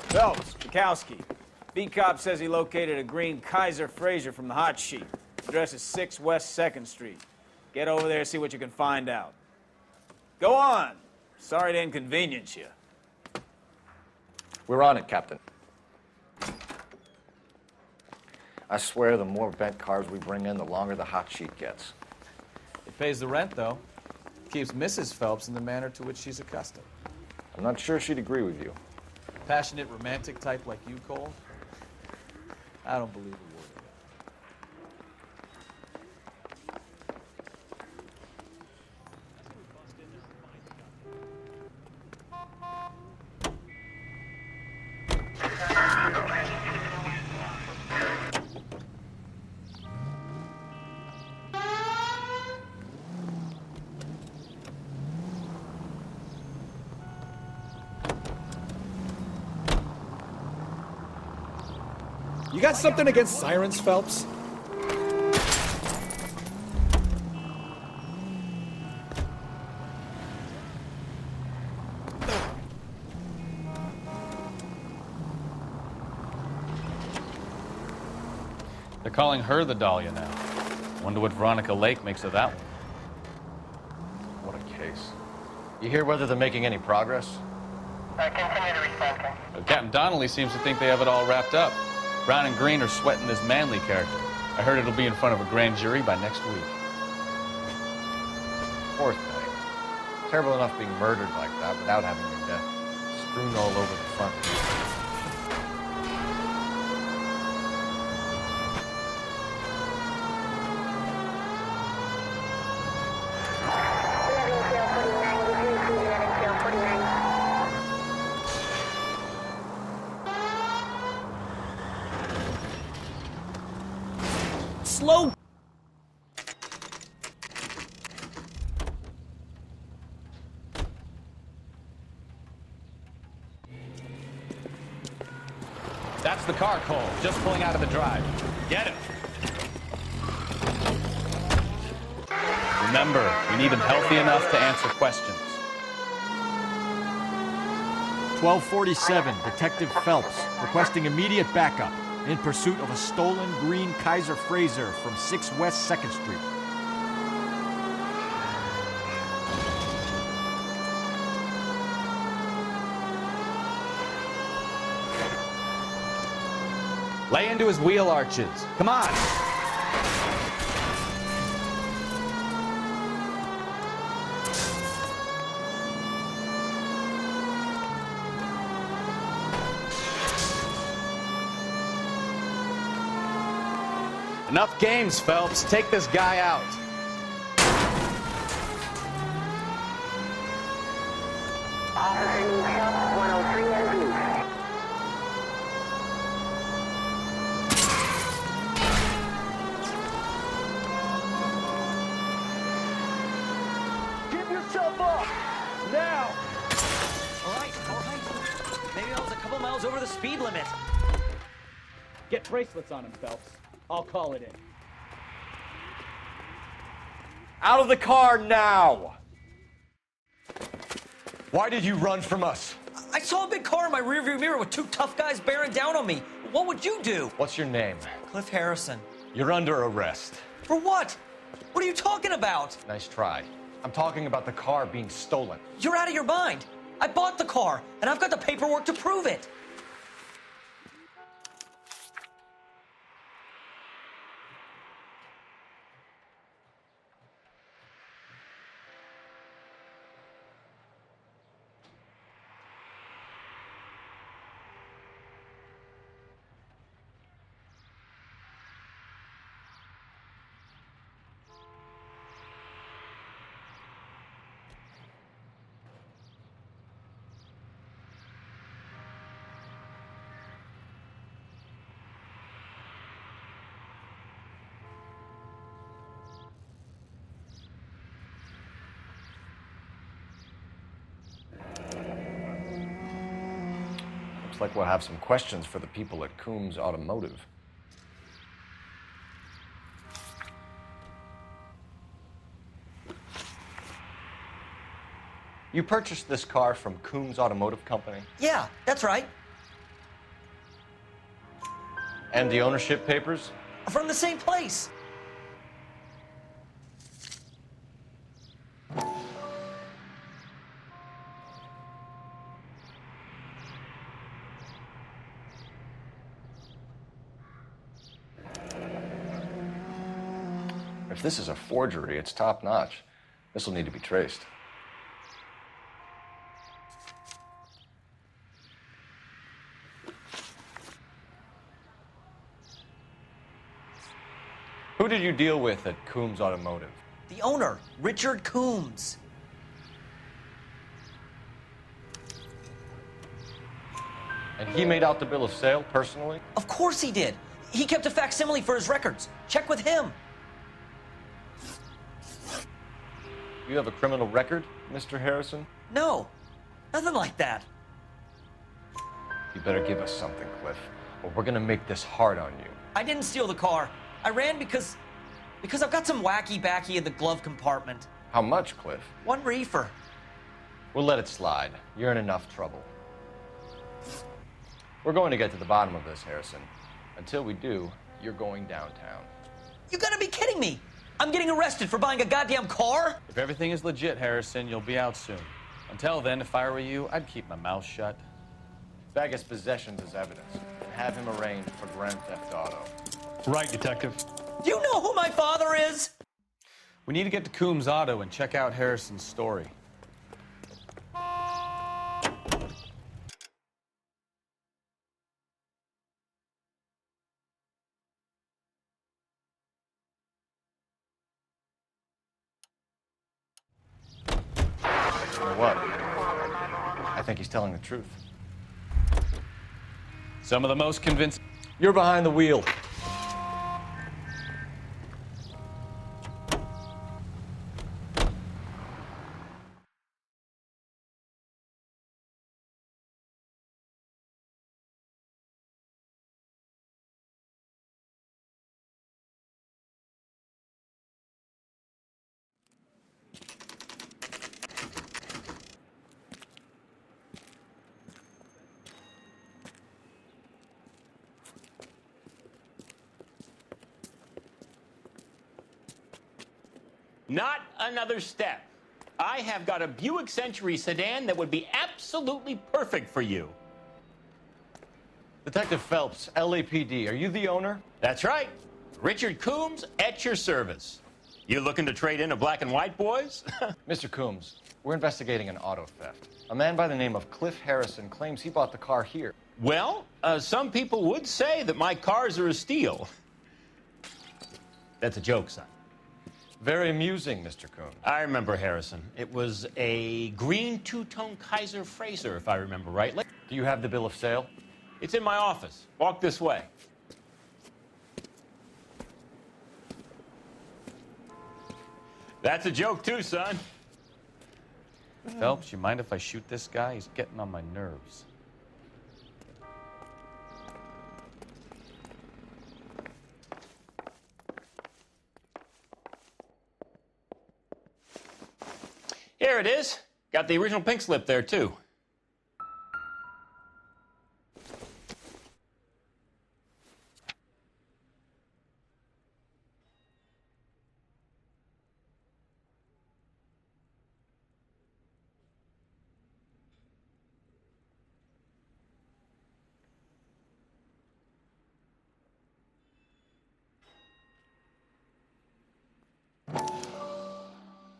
Phelps, Bukowski. B-Cop says he located a green Kaiser Frazer from the hot sheet. Address is 6 West 2nd Street. Get over there and see what you can find out. Go on. Sorry to inconvenience you. We're on it, Captain. I swear the more bent cars we bring in, the longer the hot sheet gets. It pays the rent, though. Keeps Mrs. Phelps in the manner to which she's accustomed. I'm not sure she'd agree with you. Passionate, romantic type like you, Cole? I don't believe a word of it. You got something against sirens, Phelps? They're calling her the Dahlia now. Wonder what Veronica Lake makes of that one. What a case. You hear whether they're making any progress? Continue to respond, King. Captain Donnelly seems to think they have it all wrapped up. Brown and Green are sweating this Manley character. I heard it'll be in front of a grand jury by next week. Poor thing. Terrible enough being murdered like that without having your death strewn all over the front. Slow. That's the car, Cole. Just pulling out of the drive. Get him. Remember, we need him healthy enough to answer questions. 1247, Detective Phelps, requesting immediate backup in pursuit of a stolen green Kaiser Frazer from 6 West 2nd Street. Lay into his wheel arches. Come on. Enough games, Phelps. Take this guy out. Officer needs help, 103 and B. Give yourself up! Now! All right. Maybe I was a couple miles over the speed limit. Get bracelets on him, Phelps. I'll call it in. Out of the car now! Why did you run from us? I saw a big car in my rearview mirror with two tough guys bearing down on me. What would you do? What's your name? Cliff Harrison. You're under arrest. For what? What are you talking about? Nice try. I'm talking about the car being stolen. You're out of your mind. I bought the car, and I've got the paperwork to prove it. Looks like we'll have some questions for the people at Coombs Automotive. You purchased this car from Coombs Automotive Company? Yeah, that's right. And the ownership papers? From the same place. If this is a forgery, it's top-notch. This will need to be traced. Who did you deal with at Coombs Automotive? The owner, Richard Coombs. And he made out the bill of sale personally? Of course he did. He kept a facsimile for his records. Check with him. You have a criminal record, Mr. Harrison? No, nothing like that. You better give us something, Cliff, or we're gonna make this hard on you. I didn't steal the car. I ran because I've got some wacky backy in the glove compartment. How much, Cliff? 1 reefer. We'll let it slide. You're in enough trouble. We're going to get to the bottom of this, Harrison. Until we do, you're going downtown. You gotta be kidding me. I'm getting arrested for buying a goddamn car? If everything is legit, Harrison, you'll be out soon. Until then, if I were you, I'd keep my mouth shut. Bag his possessions as evidence and have him arraigned for grand theft auto. Right, Detective. Do you know who my father is? We need to get to Coombs Auto and check out Harrison's story. You know what? I think he's telling the truth. Some of the most convincing. You're behind the wheel. Not another step. I have got a Buick Century sedan that would be absolutely perfect for you. Detective Phelps, LAPD, are you the owner? That's right. Richard Coombs at your service. You looking to trade in a black and white, boys? Mr. Coombs, we're investigating an auto theft. A man by the name of Cliff Harrison claims he bought the car here. Well, some people would say that my cars are a steal. That's a joke, son. Very amusing, Mr. Coombs. I remember, Harrison. It was a green two-tone Kaiser Frazer, if I remember rightly. Do you have the bill of sale? It's in my office. Walk this way. That's a joke, too, son. Phelps, you mind if I shoot this guy? He's getting on my nerves. Here it is. Got the original pink slip there, too.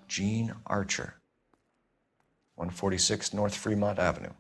Gene Archer, 146 North Fremont Avenue.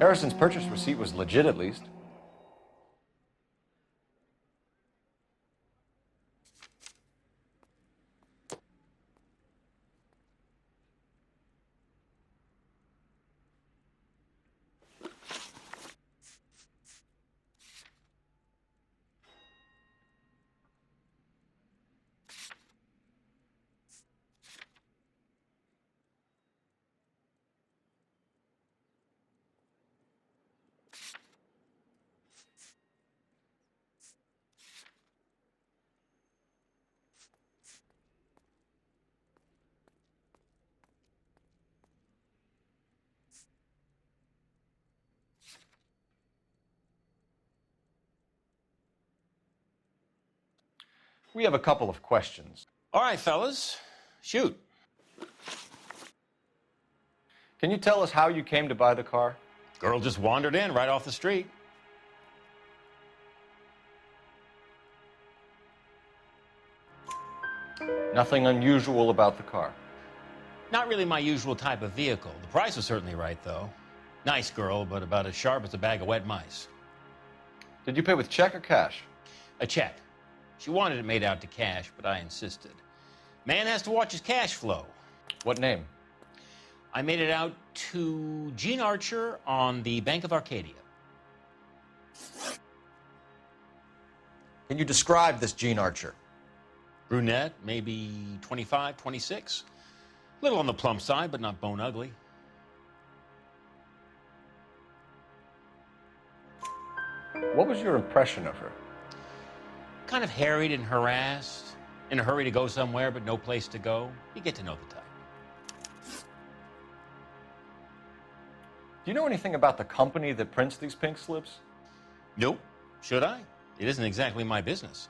Harrison's purchase receipt was legit, at least. We have a couple of questions. All right, fellas, shoot. Can you tell us how you came to buy the car? Girl just wandered in right off the street. Nothing unusual about the car. Not really my usual type of vehicle. The price was certainly right, though. Nice girl, but about as sharp as a bag of wet mice. Did you pay with check or cash? A check. She wanted it made out to cash, but I insisted. Man has to watch his cash flow. What name? I made it out to Gene Archer on the Bank of Arcadia. Can you describe this Gene Archer? Brunette, maybe 25, 26. Little on the plump side, but not bone ugly. What was your impression of her? Kind of harried and harassed, in a hurry to go somewhere, but no place to go. You get to know the type. Do you know anything about the company that prints these pink slips? Nope. Should I? It isn't exactly my business.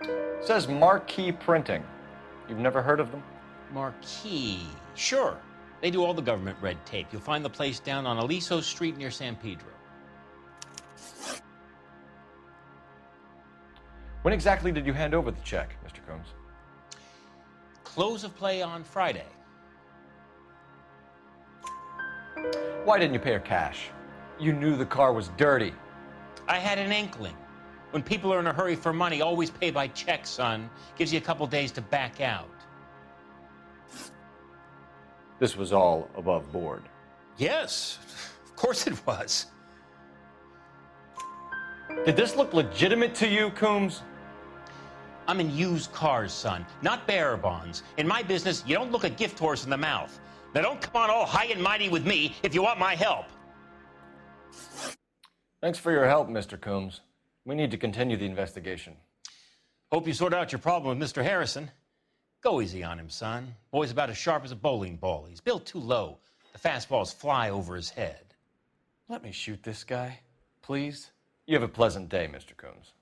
It says Marquee Printing. You've never heard of them? Marquee. Sure. They do all the government red tape. You'll find the place down on Aliso Street near San Pedro. When exactly did you hand over the check, Mr. Combs? Close of play on Friday. Why didn't you pay her cash? You knew the car was dirty. I had an inkling. When people are in a hurry for money, always pay by check, son. Gives you a couple days to back out. This was all above board. Yes, of course it was. Did this look legitimate to you, Coombs? I'm in used cars, son, not bearer bonds. In my business, you don't look a gift horse in the mouth. Now don't come on all high and mighty with me if you want my help. Thanks for your help, Mr. Coombs. We need to continue the investigation. Hope you sort out your problem with Mr. Harrison. Go easy on him, son. Boy's about as sharp as a bowling ball. He's built too low. The fastballs fly over his head. Let me shoot this guy, please. You have a pleasant day, Mr. Coombs.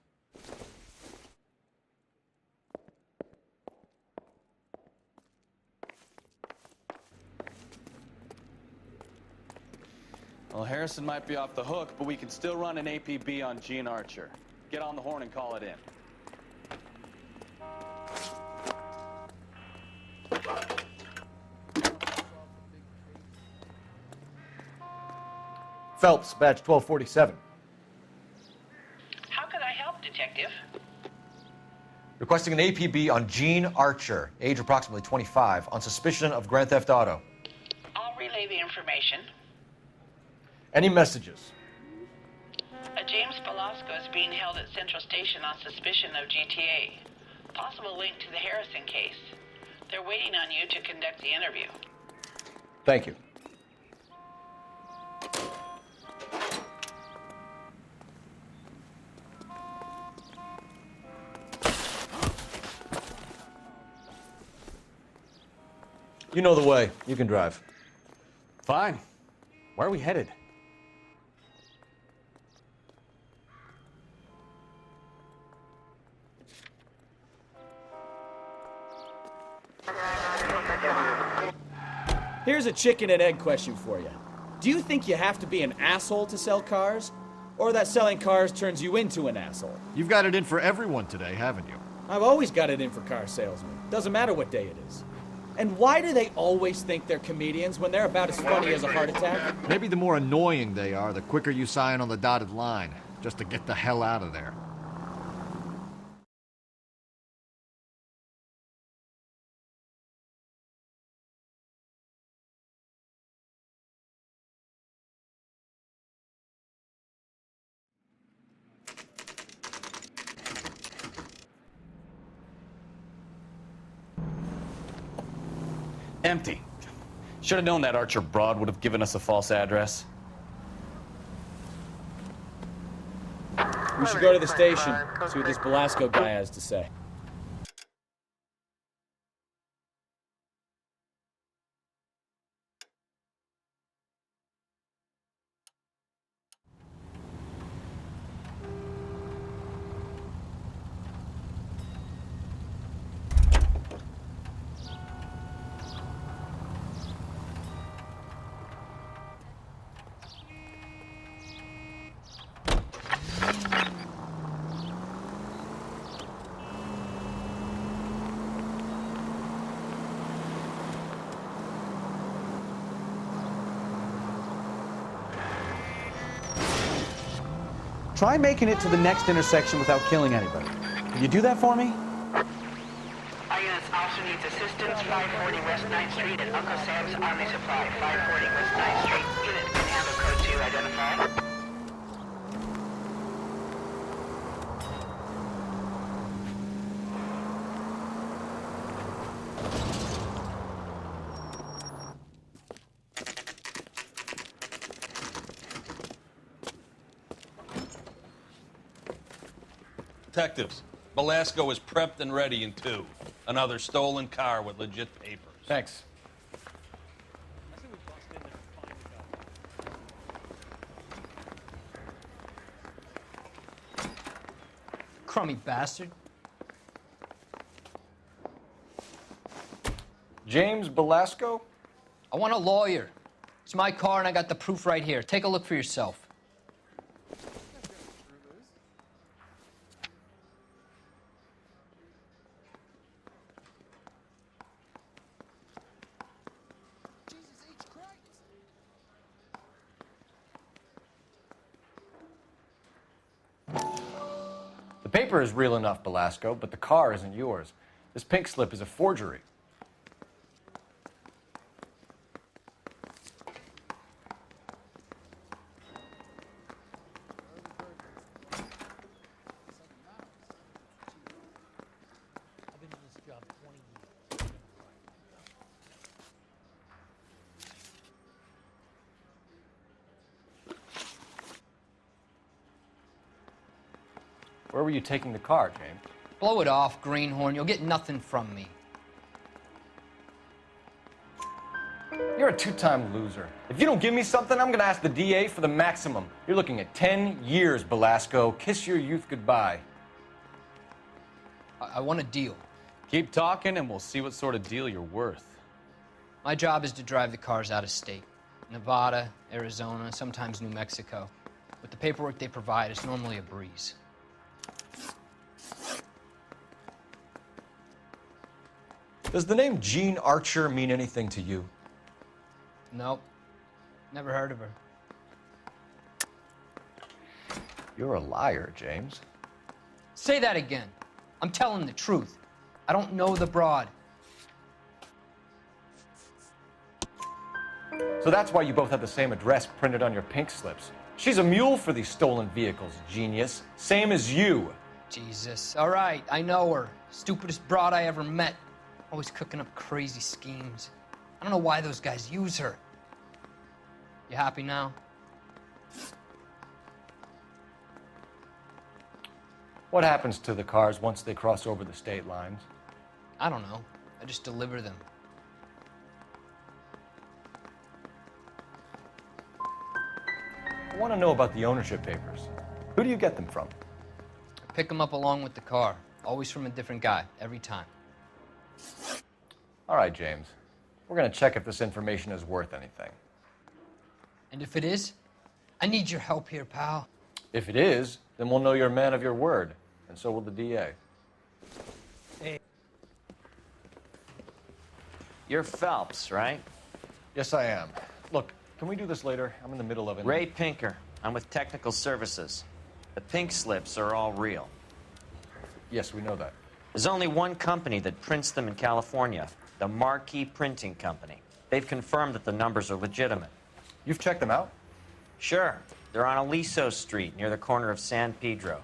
Well, Harrison might be off the hook, but we can still run an APB on Gene Archer. Get on the horn and call it in. Phelps, badge 1247. How can I help, Detective? Requesting an APB on Gene Archer, age approximately 25, on suspicion of grand theft auto. I'll relay the information. Any messages? A James Velasco is being held at Central Station on suspicion of GTA. Possible link to the Harrison case. They're waiting on you to conduct the interview. Thank you. You know the way. You can drive. Fine. Where are we headed? Here's a chicken and egg question for you. Do you think you have to be an asshole to sell cars? Or that selling cars turns you into an asshole? You've got it in for everyone today, haven't you? I've always got it in for car salesmen. Doesn't matter what day it is. And why do they always think they're comedians when they're about as funny as a heart attack? Maybe the more annoying they are, the quicker you sign on the dotted line, just to get the hell out of there. Empty. Should have known that Archer broad would have given us a false address. We should go to the station, see what this Belasco guy has to say. Try making it to the next intersection without killing anybody. Can you do that for me? Our units also needs assistance. 540 West 9th Street at Uncle Sam's Army Supply. 540 West 9th Street. Unit can handle code 2 identified. Detectives, Belasco is prepped and ready in 2. Another stolen car with legit papers. Thanks. Crummy bastard. James Belasco? I want a lawyer. It's my car and I got the proof right here. Take a look for yourself. The paper is real enough, Belasco, but the car isn't yours. This pink slip is a forgery. Where were you taking the car, James? Blow it off, greenhorn. You'll get nothing from me. You're a two-time loser. If you don't give me something, I'm gonna ask the DA for the maximum. You're looking at 10 years, Belasco. Kiss your youth goodbye. I want a deal. Keep talking and we'll see what sort of deal you're worth. My job is to drive the cars out of state. Nevada, Arizona, sometimes New Mexico. With the paperwork they provide, it's normally a breeze. Does the name Jean Archer mean anything to you? Nope. Never heard of her. You're a liar, James. Say that again. I'm telling the truth. I don't know the broad. So that's why you both have the same address printed on your pink slips. She's a mule for these stolen vehicles, genius. Same as you. Jesus. All right, I know her. Stupidest broad I ever met. Always cooking up crazy schemes. I don't know why those guys use her. You happy now? What happens to the cars once they cross over the state lines? I don't know. I just deliver them. I want to know about the ownership papers. Who do you get them from? I pick them up along with the car. Always from a different guy, every time. All right, James. We're going to check if this information is worth anything. And if it is, I need your help here, pal. If it is, then we'll know you're a man of your word, and so will the DA. You're Phelps, right? Yes, I am. Look, can we do this later? I'm in the middle of it. Ray Pinker. I'm with Technical Services. The pink slips are all real. Yes, we know that. There's only one company that prints them in California, the Marquee Printing Company. They've confirmed that the numbers are legitimate. You've checked them out? Sure. They're on Aliso Street, near the corner of San Pedro.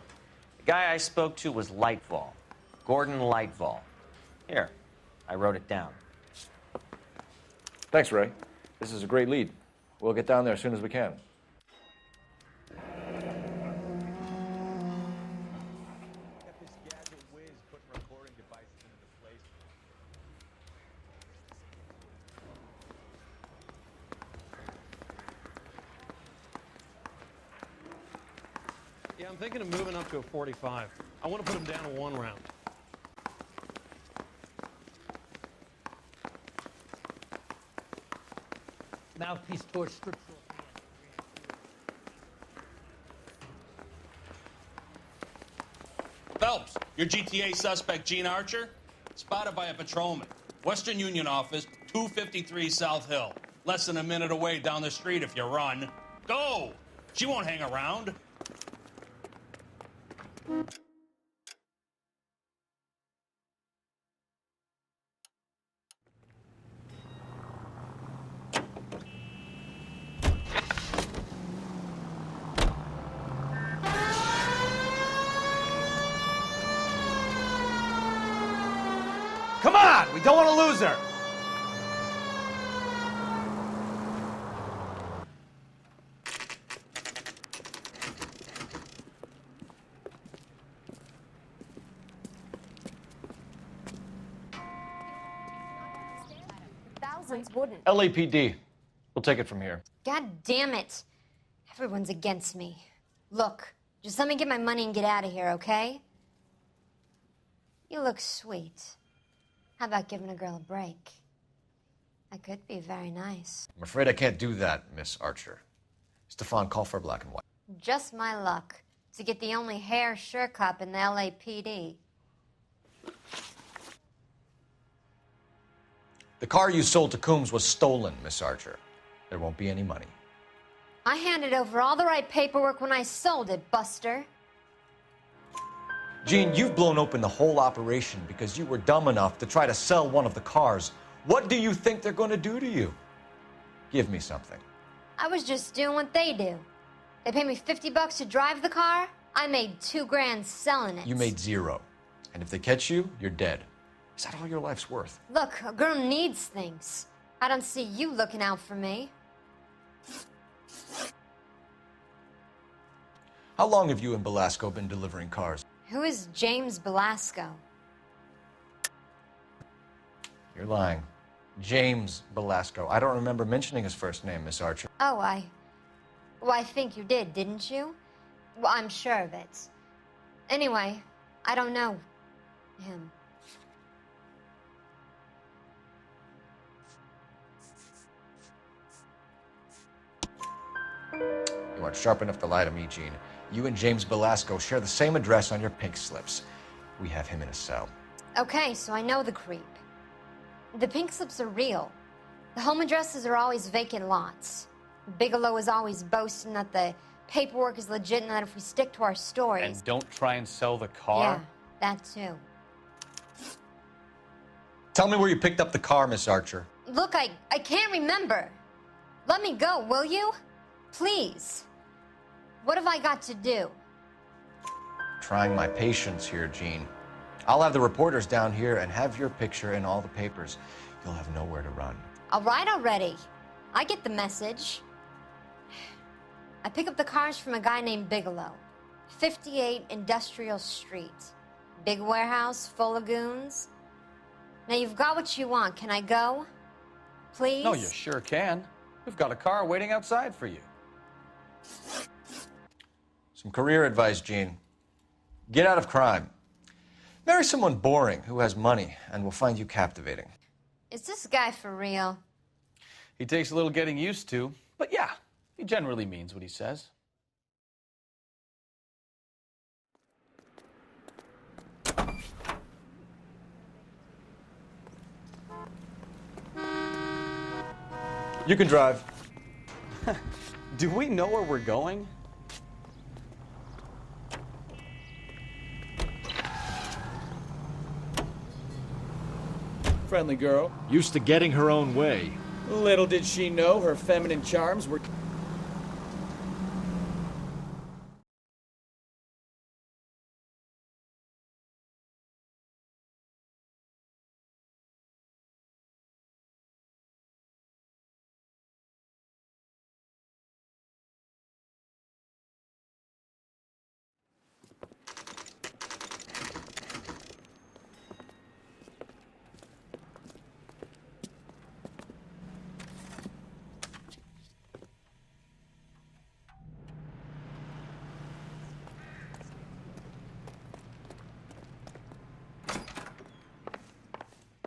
The guy I spoke to was Lightfall. Gordon Lightfall. Here, I wrote it down. Thanks, Ray. This is a great lead. We'll get down there as soon as we can. Yeah, I'm thinking of moving up to a 45. I want to put him down to 1 round. Mouthpiece towards scriptural. Phelps, your GTA suspect, Gene Archer, spotted by a patrolman. Western Union office, 253 South Hill. Less than a minute away down the street if you run. Go! She won't hang around. Come on! We don't want to lose her! Thousands wouldn't. LAPD. We'll take it from here. God damn it. Everyone's against me. Look, just let me get my money and get out of here, okay? You look sweet. How about giving a girl a break? I could be very nice. I'm afraid I can't do that, Miss Archer. Stefan, call for black and white. Just my luck to get the only hair sure cop in the LAPD. The car you sold to Coombs was stolen, Miss Archer. There won't be any money. I handed over all the right paperwork when I sold it, Buster. Gene, you've blown open the whole operation because you were dumb enough to try to sell one of the cars. What do you think they're going to do to you? Give me something. I was just doing what they do. They pay me $50 to drive the car. I made $2 grand selling it. You made 0. And if they catch you, you're dead. Is that all your life's worth? Look, a girl needs things. I don't see you looking out for me. How long have you and Belasco been delivering cars? Who is James Belasco? You're lying. James Belasco. I don't remember mentioning his first name, Miss Archer. Oh, Well, I think you did, didn't you? Well, I'm sure of it. Anyway, I don't know him. You aren't sharp enough to lie to me, Gene. You and James Belasco share the same address on your pink slips. We have him in a cell. Okay, so I know the creep. The pink slips are real. The home addresses are always vacant lots. Bigelow is always boasting that the paperwork is legit and that if we stick to our stories... And don't try and sell the car? Yeah, that too. Tell me where you picked up the car, Miss Archer. Look, I can't remember. Let me go, will you? Please. What have I got to do? Trying my patience here, Gene. I'll have the reporters down here and have your picture in all the papers. You'll have nowhere to run. All right already. I get the message. I pick up the cars from a guy named Bigelow. 58 Industrial Street. Big warehouse full of goons. Now you've got what you want. Can I go? Please? No, you sure can. We've got a car waiting outside for you. Some career advice, Gene. Get out of crime. Marry someone boring who has money and will find you captivating. Is this guy for real? He takes a little getting used to, but yeah, he generally means what he says. You can drive. Do we know where we're going? Friendly girl. Used to getting her own way. Little did she know her feminine charms were...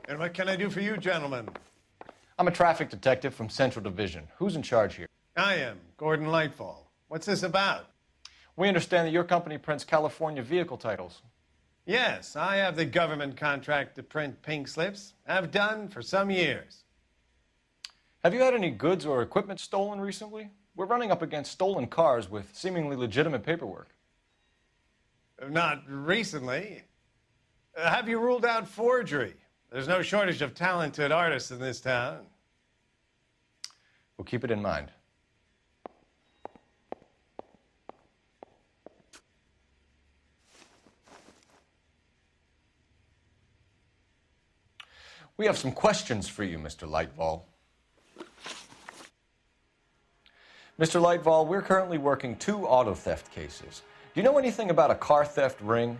And what can I do for you, gentlemen? I'm a traffic detective from Central Division. Who's in charge here? I am, Gordon Lightfall. What's this about? We understand that your company prints California vehicle titles. Yes, I have the government contract to print pink slips. Have done for some years. Have you had any goods or equipment stolen recently? We're running up against stolen cars with seemingly legitimate paperwork. Not recently. Have you ruled out forgery? There's no shortage of talented artists in this town. We'll keep it in mind. We have some questions for you, Mr. Lightfall. Mr. Lightfall, we're currently working 2 auto theft cases. Do you know anything about a car theft ring?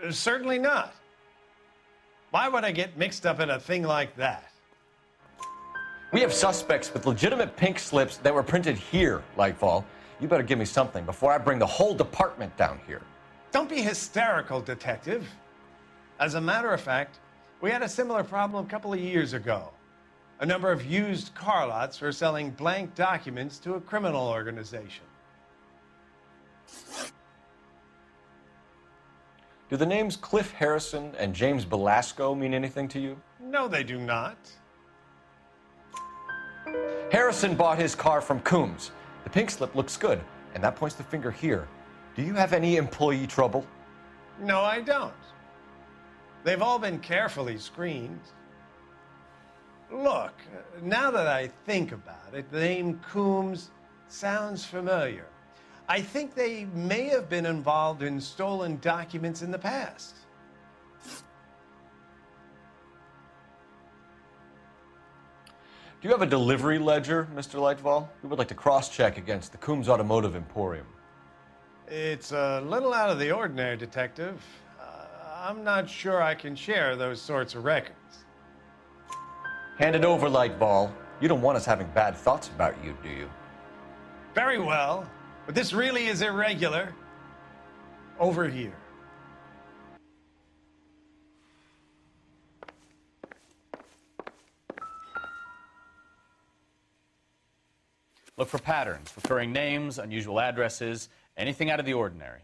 Certainly not. Why would I get mixed up in a thing like that? We have suspects with legitimate pink slips that were printed here, Lightfall. You better give me something before I bring the whole department down here. Don't be hysterical, Detective. As a matter of fact, we had a similar problem a couple of years ago. A number of used car lots were selling blank documents to a criminal organization. Do the names Cliff Harrison and James Belasco mean anything to you? No, they do not. Harrison bought his car from Coombs. The pink slip looks good, and that points the finger here. Do you have any employee trouble? No, I don't. They've all been carefully screened. Look, now that I think about it, the name Coombs sounds familiar. I think they may have been involved in stolen documents in the past. Do you have a delivery ledger, Mr. Lightfall? We would like to cross-check against the Coombs Automotive Emporium. It's a little out of the ordinary, Detective. I'm not sure I can share those sorts of records. Hand it over, Lightfall. You don't want us having bad thoughts about you, do you? Very well, but this really is irregular. Over here. Look for patterns, recurring names, unusual addresses, anything out of the ordinary.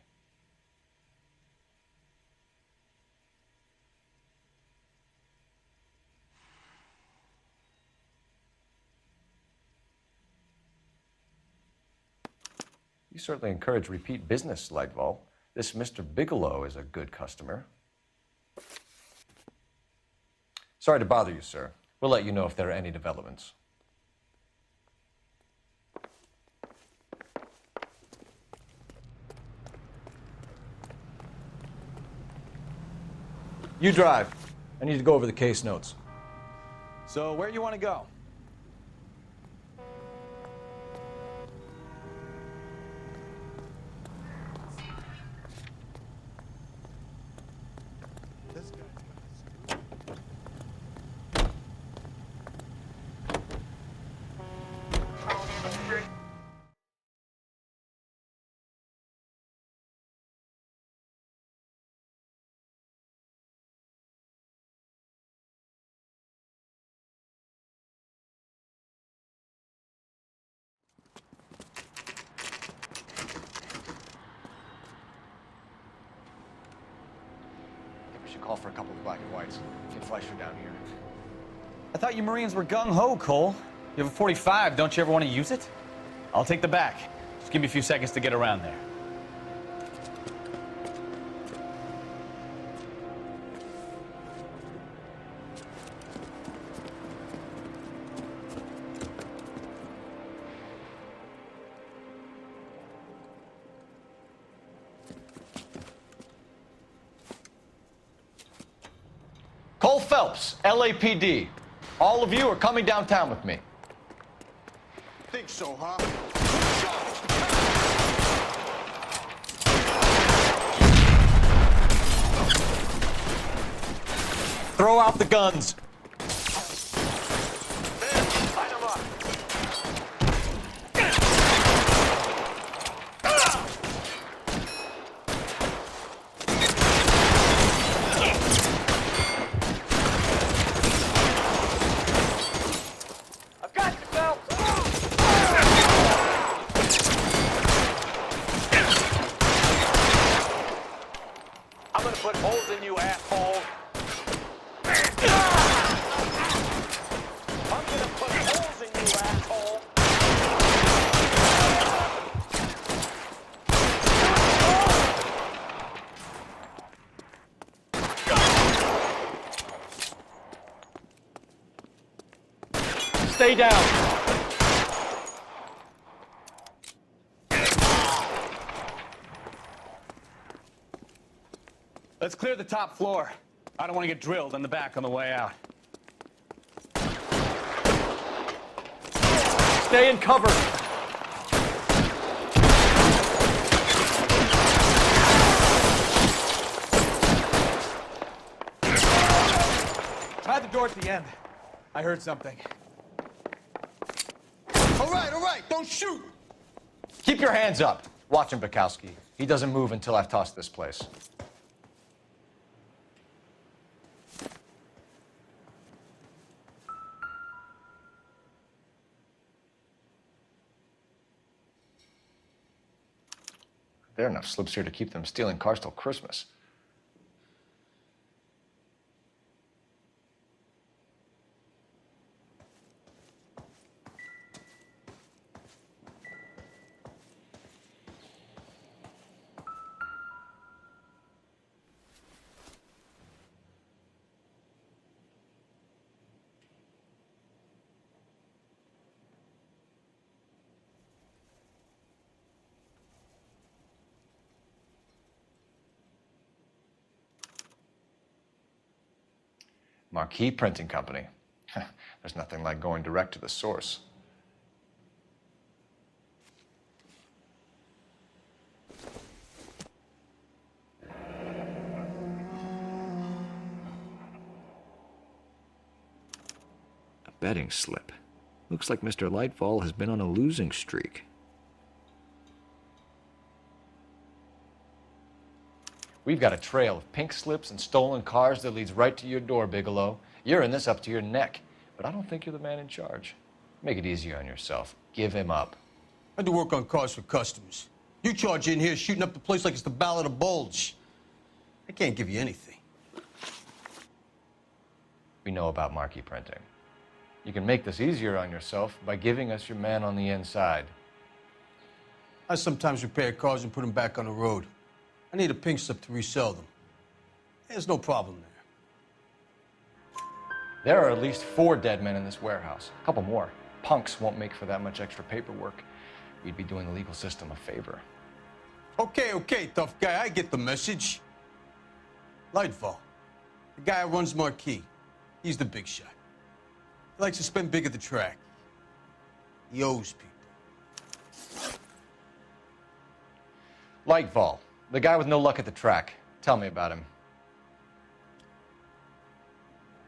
You certainly encourage repeat business, Lightfall. This Mr. Bigelow is a good customer. Sorry to bother you, sir. We'll let you know if there are any developments. You drive. I need to go over the case notes. So, where do you want to go? We should call for a couple of black and whites. Get Fleischer down here. I thought you Marines were gung-ho, Cole. You have a 45. Don't you ever want to use it? I'll take the back. Just give me a few seconds to get around there. Cole Phelps, LAPD. All of you are coming downtown with me. Think so, huh? Throw out the guns. I'm gonna put holes in you, asshole. I'm gonna put holes in you, asshole. Stay down. Let's clear the top floor. I don't want to get drilled in the back on the way out. Stay in cover. Try the door at the end. I heard something. All right, don't shoot. Keep your hands up. Watch him, Bukowski. He doesn't move until I've tossed this place. There are enough slips here to keep them stealing cars till Christmas. Marquee Printing Company. There's nothing like going direct to the source. A betting slip. Looks like Mr. Lightfall has been on a losing streak. We've got a trail of pink slips and stolen cars that leads right to your door, Bigelow. You're in this up to your neck, but I don't think you're the man in charge. Make it easier on yourself. Give him up. I do work on cars for customers. You charge in here shooting up the place like it's the Ballad of Bulge. I can't give you anything. We know about marquee printing. You can make this easier on yourself by giving us your man on the inside. I sometimes repair cars and put them back on the road. I need a pink slip to resell them. There's no problem there. There are at least 4 dead men in this warehouse. A couple more. Punks won't make for that much extra paperwork. We'd be doing the legal system a favor. Okay, tough guy. I get the message. Lightfall, the guy who runs Marquee. He's the big shot. He likes to spend big at the track. He owes people. Lightfall, the guy with no luck at the track. Tell me about him.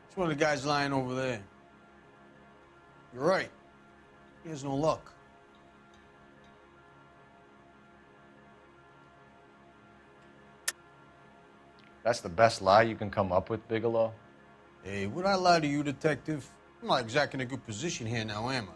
It's one of the guys lying over there. You're right. He has no luck. That's the best lie you can come up with, Bigelow? Hey, would I lie to you, detective? I'm not exactly in a good position here now, am I?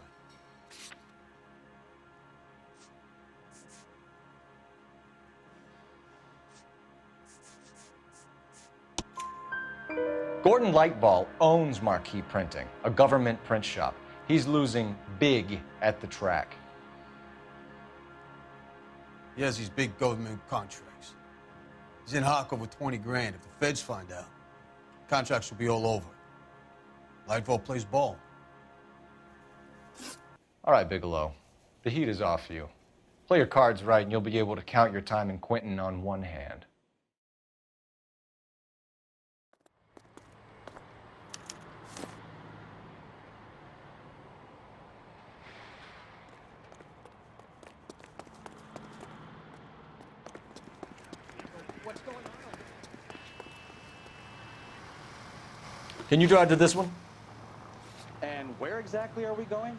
Gordon Lightfall owns Marquee Printing, a government print shop. He's losing big at the track. He has these big government contracts. He's in hock over 20 grand. If the feds find out, contracts will be all over. Lightfall plays ball. All right, Bigelow. The heat is off you. Play your cards right, and you'll be able to count your time in Quentin on one hand. What's going on? Can you drive to this one? And where exactly are we going?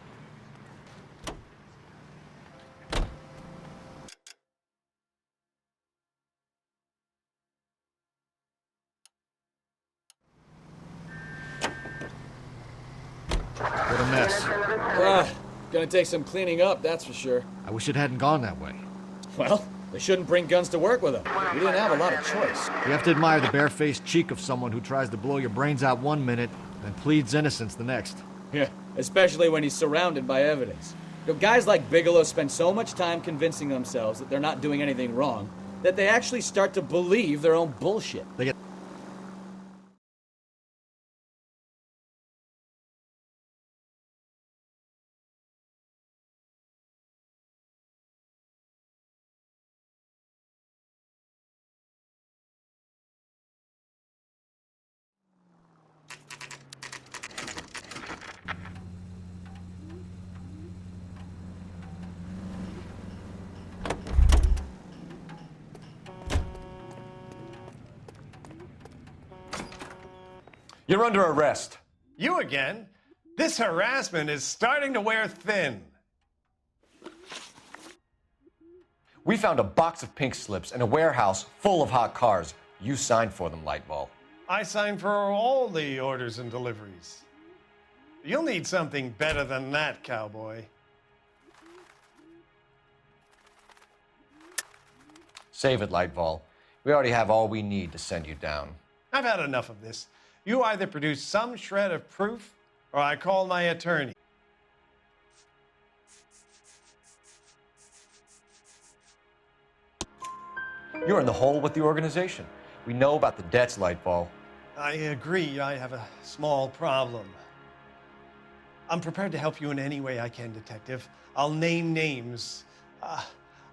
What a mess. Gonna take some cleaning up, that's for sure. I wish it hadn't gone that way. Well, they shouldn't bring guns to work with them. We didn't have a lot of choice. You have to admire the barefaced cheek of someone who tries to blow your brains out one minute and pleads innocence the next. Yeah, especially when he's surrounded by evidence. You know, guys like Bigelow spend so much time convincing themselves that they're not doing anything wrong that they actually start to believe their own bullshit. They get You're under arrest. You again? This harassment is starting to wear thin. We found a box of pink slips in a warehouse full of hot cars. You signed for them, Lightball. I signed for all the orders and deliveries. You'll need something better than that, cowboy. Save it, Lightball. We already have all we need to send you down. I've had enough of this. You either produce some shred of proof, or I call my attorney. You're in the hole with the organization. We know about the debts, Lightball. I agree, I have a small problem. I'm prepared to help you in any way I can, Detective. I'll name names.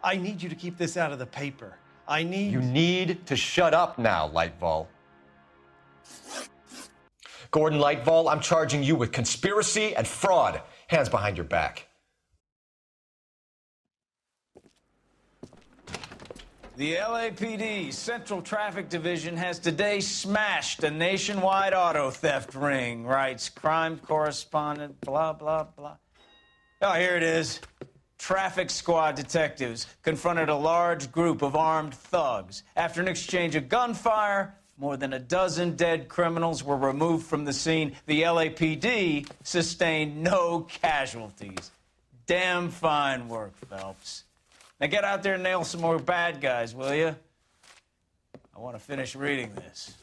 I need you to keep this out of the paper. You need to shut up now, Lightball. Gordon Lightball, I'm charging you with conspiracy and fraud. Hands behind your back. The LAPD Central Traffic Division has today smashed a nationwide auto theft ring, writes crime correspondent, blah, blah, blah. Oh, here it is. Traffic squad detectives confronted a large group of armed thugs. After an exchange of gunfire, more than a dozen dead criminals were removed from the scene. The LAPD sustained no casualties. Damn fine work, Phelps. Now get out there and nail some more bad guys, will you? I want to finish reading this.